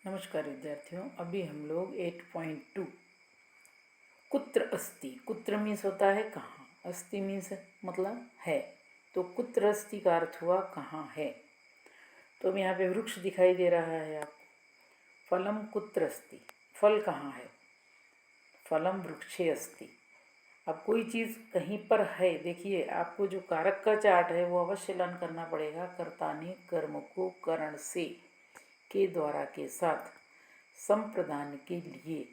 नमस्कार विद्यार्थियों। अभी हम लोग 8.2 कुत्र अस्ति। कुत्र मीन्स होता है कहाँ, अस्ति मीन्स मतलब है। तो कुत्र अस्ति का अर्थ हुआ कहाँ है। तो अब यहाँ पे वृक्ष दिखाई दे रहा है आपको। फलम कुत्र अस्ति, फल कहाँ है। फलम वृक्षे अस्ति। अब कोई चीज़ कहीं पर है, देखिए आपको जो कारक का चार्ट है वो अवश्य लर्न करना पड़ेगा। कर्ता ने कर्म को करण से के द्वारा के साथ संप्रदान के लिए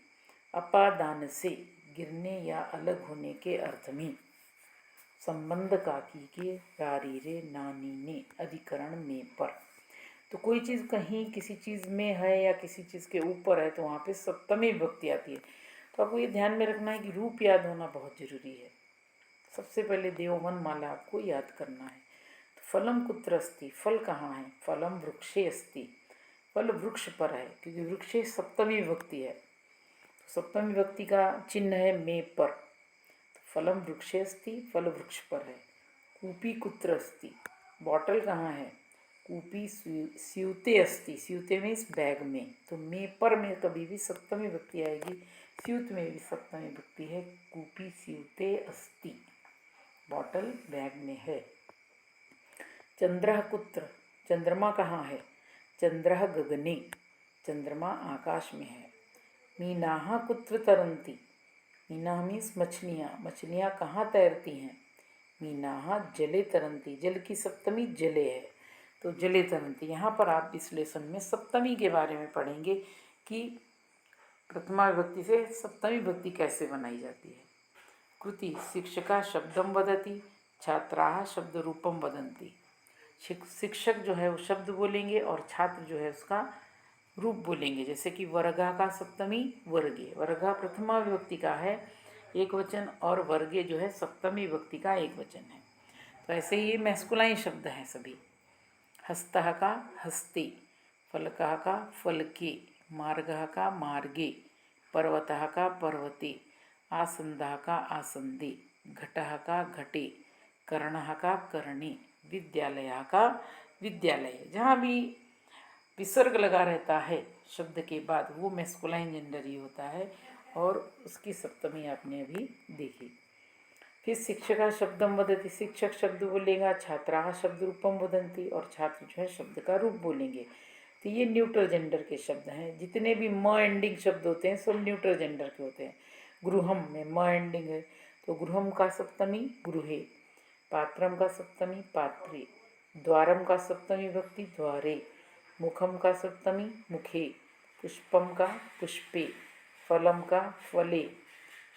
अपादान से गिरने या अलग होने के अर्थ में संबंध काकी के रारीरे नानी ने अधिकरण में पर। तो कोई चीज़ कहीं किसी चीज़ में है या किसी चीज़ के ऊपर है तो वहाँ पे सप्तमी विभक्ति आती है। तो आपको ये ध्यान में रखना है कि रूप याद होना बहुत ज़रूरी है। सबसे पहले देववन माला आपको याद करना है। तो फलम कुत्र अस्ति, फल कहाँ है। फलम वृक्षे अस्ति, फल वृक्ष पर है, क्योंकि वृक्षे सप्तमी विभक्ति है। तो सप्तमी विभक्ति का चिन्ह है में पर। तो फलम वृक्षे अस्ति, फल वृक्ष पर है। कूपी कुत्र अस्ति, बॉटल कहाँ है। कूपी स्यूते अस्ति, स्यूते मीन्स बैग में। तो में पर में कभी भी सप्तमी विभक्ति आएगी, स्यूत में भी सप्तमी विभक्ति है। कूपी स्यूते अस्ति, बॉटल बैग में है। चंद्रः कुत्र, चंद्रमा कहाँ है। चंद्रः गगने, चंद्रमा आकाश में है। मीनाः कुत्र तरन्ति, मीनाः मीन्स मछलियाँ, मछलियाँ कहाँ तैरती हैं। मीनाः जले तरन्ति, जल की सप्तमी जले है तो जले तरन्ति। यहाँ पर आप इस लेसन में सप्तमी के बारे में पढ़ेंगे कि प्रथमा विभक्ति से सप्तमी विभक्ति कैसे बनाई जाती है। कृति शिक्षका शब्दम वदति, छात्राः शब्द रूपम वदन्ति। शिक्षक जो है वो शब्द बोलेंगे और छात्र जो है उसका रूप बोलेंगे। जैसे कि वर्गा का सप्तमी वर्गे, वर्गा प्रथमा विभक्ति का है एक वचन और वर्गे जो है सप्तमी विभक्ति का एक वचन है। तो ऐसे ही ये मैस्कुलाइन शब्द हैं सभी। हस्तः का हस्ते, फलकः का फलके, मार्गः का मार्गे, पर्वतः का पर्वते, आसन्दः का आसन्दे, घटः का घटे, कर्णः का कर्णे, विद्यालय का विद्यालय। जहाँ भी विसर्ग लगा रहता है शब्द के बाद वो मैस्कुलाइन जेंडर ही होता है और उसकी सप्तमी आपने अभी देखी। फिर शिक्षका शब्दम वदति, शिक्षक शब्द बोलेगा, छात्राः शब्द रूपम वदन्ति और छात्र जो है शब्द का रूप बोलेंगे। तो ये न्यूट्रल जेंडर के शब्द हैं। जितने भी म एंडिंग शब्द होते हैं सब न्यूट्रल जेंडर के होते हैं। गृहम में म एंडिंग है तो गृहम का सप्तमी गृहे, पात्रम का सप्तमी पात्रे, द्वारम का सप्तमी विभक्ति द्वारे, मुखम का सप्तमी मुखे, पुष्पम का पुष्पे, फलम का फले,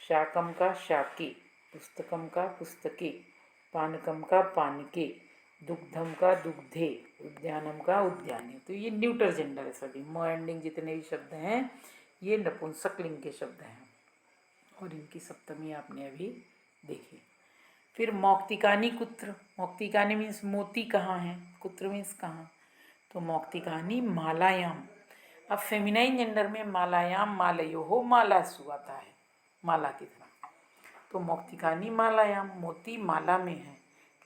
शाकम का शाके, पुस्तकम का पुस्तके, पानकम का पानके, दुग्धम का दुग्धे, उद्यानम का उद्याने। तो ये न्यूट्रल जेंडर है सभी। म एंडिंग जितने भी शब्द हैं ये नपुंसकलिंग के शब्द हैं और इनकी सप्तमी आपने अभी देखी। फिर मौक्तिकानी कुत्र, मौक्तिकानी मीन्स मोती कहाँ हैं, कुत्र मीन्स कहाँ। तो मौक्तिकानी मालायाम। अब फेमिनाइन जेंडर में मालायाम मालयो हो मालासु आता है, माला की तरह। तो मौक्तिकानी मालायाम, मोती माला में है।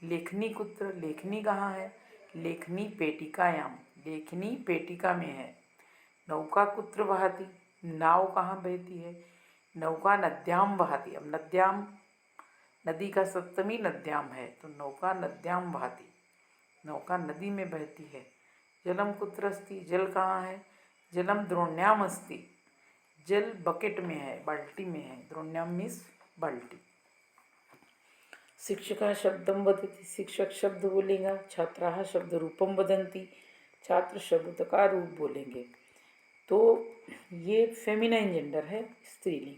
लेखनी कुत्र, लेखनी कहाँ है। लेखनी पेटिकायाम, लेखनी पेटिका में है। नौका कुत्र वहति, नाव कहाँ बहती है। नौका नद्याम वहति, अब नद्याम नदी का सप्तमी नद्याम है तो नौका नद्याम वहति, नौका नदी में बहती है। जलम कुत्र अस्ति, जल कहाँ है। जलम द्रोण्याम अस्ति, जल बकेट में है, बाल्टी में है। द्रोण्याम मीन्स बाल्टी। शिक्षका शब्दम वदति, शिक्षक शब्द बोलेगा। छात्राः शब्द रूपम वदन्ति, छात्र शब्द का रूप बोलेंगे। तो ये फेमिनाइन जेंडर है, स्त्रीलिंग।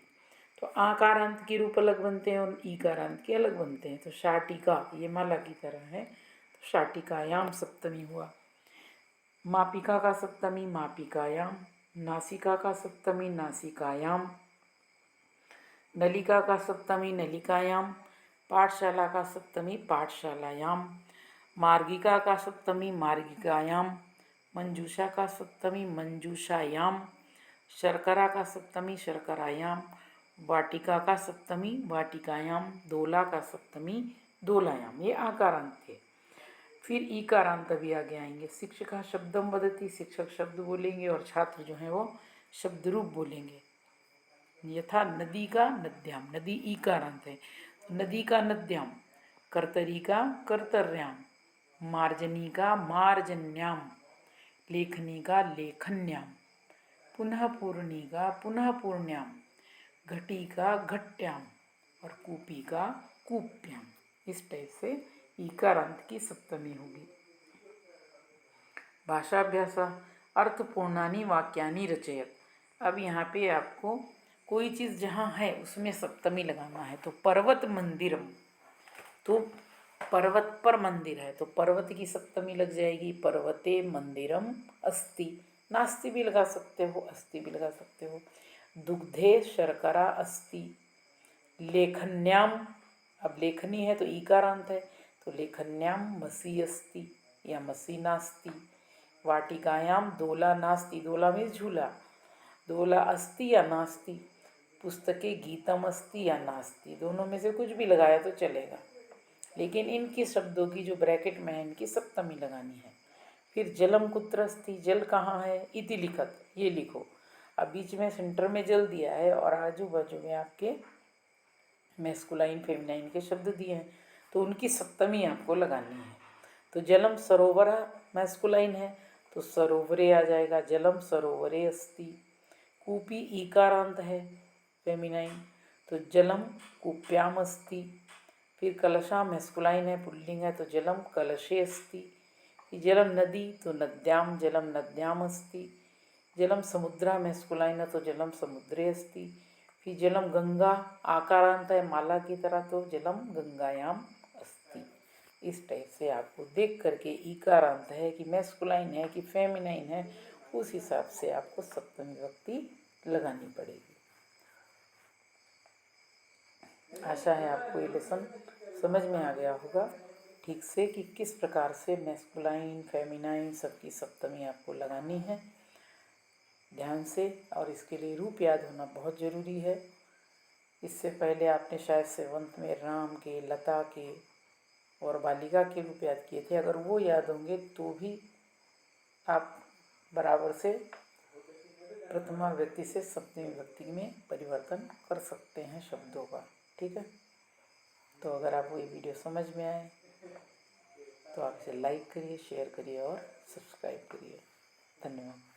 तो आकारांत के रूप अलग बनते हैं और ईकारांत के अलग बनते हैं। तो शाटिका ये माला की तरह है तो शाटिकायाम सप्तमी हुआ। मापिका का सप्तमी मापिकायाम, नासिका का सप्तमी नासिकायाम, नलिका का सप्तमी नलिकायाम, पाठशाला का सप्तमी पाठशालायाम, मार्गिका का सप्तमी मार्गिकायाम, मंजूषा का सप्तमी मंजूषायाम, शर्करा का सप्तमी शर्करायाम, वाटिका का सप्तमी वाटिकायाम, दोला का सप्तमी दोलायाम। ये आकारांत थे। फिर ईकारांत भी आगे आएंगे। शिक्षिका शब्दम वदति, शिक्षक शब्द बोलेंगे और छात्र जो हैं वो शब्द रूप बोलेंगे। यथा नदी का नद्याम, नदी ईकारांत है, नदी का नद्याम, कर्तरी का कर्तर्याम, मार्जनी का मार्जन्याम, लेखनी का लेखन्याम, पुनः पूर्णी का पुनः पूर्ण्याम, घटी का घट्याम और कूपी का कूप्याम। इस टाइप से ईकारांत की सप्तमी होगी। भाषाभ्यास अर्थपूर्णानि वाक्यानि रचयत। अब यहाँ पे आपको कोई चीज़ जहाँ है उसमें सप्तमी लगाना है। तो पर्वत मंदिरम, तो पर्वत पर मंदिर है तो पर्वत की सप्तमी लग जाएगी, पर्वते मंदिरम अस्ति। नास्ति भी लगा सकते हो, अस्ति भी लगा सकते हो। दुग्धे शर्करा अस्ति, लेखन्याम, अब लेखनी है तो ईकारांत है तो लेखन्याम मसी अस्ति या मसी नास्ति। वाटिकायाम दोला नास्ति, दोला में झूला, दोला अस्ति या नास्ति। पुस्तके गीतम अस्ति या नास्ति, दोनों में से कुछ भी लगाया तो चलेगा, लेकिन इनकी शब्दों की जो ब्रैकेट में है इनकी सप्तमी लगानी है। फिर जलम कुत्र अस्ति, जल कहाँ है, इति लिखत, ये लिखो। अब बीच में सेंटर में जल दिया है और आजू बाजू में आपके मैस्कुलाइन फेमिनाइन के शब्द दिए हैं तो उनकी सप्तमी आपको लगानी है। तो जलम सरोवर मैस्कुलाइन है तो सरोवरे आ जाएगा, जलम सरोवरे अस्ति। कूपी ईकारांत है फेमिनाइन तो जलम कूप्याम अस्ति। फिर कलशा मैस्कुलाइन है पुल्लिंग है तो जलम कलशे अस्ति। जलम नदी तो नद्याम, जलम नद्याम अस्ति। जलम समुद्रा मैस्कुलाइन है तो जलम समुद्रे अस्ति। फिर जलम गंगा आकारांत है माला की तरह तो जलम गंगायाम अस्ति। इस टाइप से आपको देख करके ईकारांत है कि मैस्कुलाइन है कि फेमिनाइन है उस हिसाब से आपको सप्तमी विभक्ति लगानी पड़ेगी। आशा है आपको ये लेसन समझ में आ गया होगा ठीक से कि किस प्रकार से मैस्कुलाइन फेमिनाइन सबकी सप्तमी आपको लगानी है ध्यान से। और इसके लिए रूप याद होना बहुत ज़रूरी है। इससे पहले आपने शायद सेवंत में राम के, लता के और बालिका के रूप याद किए थे, अगर वो याद होंगे तो भी आप बराबर से प्रथमा व्यक्ति से सप्तमी व्यक्ति में परिवर्तन कर सकते हैं शब्दों का। ठीक है, तो अगर आपको ये वीडियो समझ में आए तो आप इसे लाइक करिए, शेयर करिए और सब्सक्राइब करिए। धन्यवाद।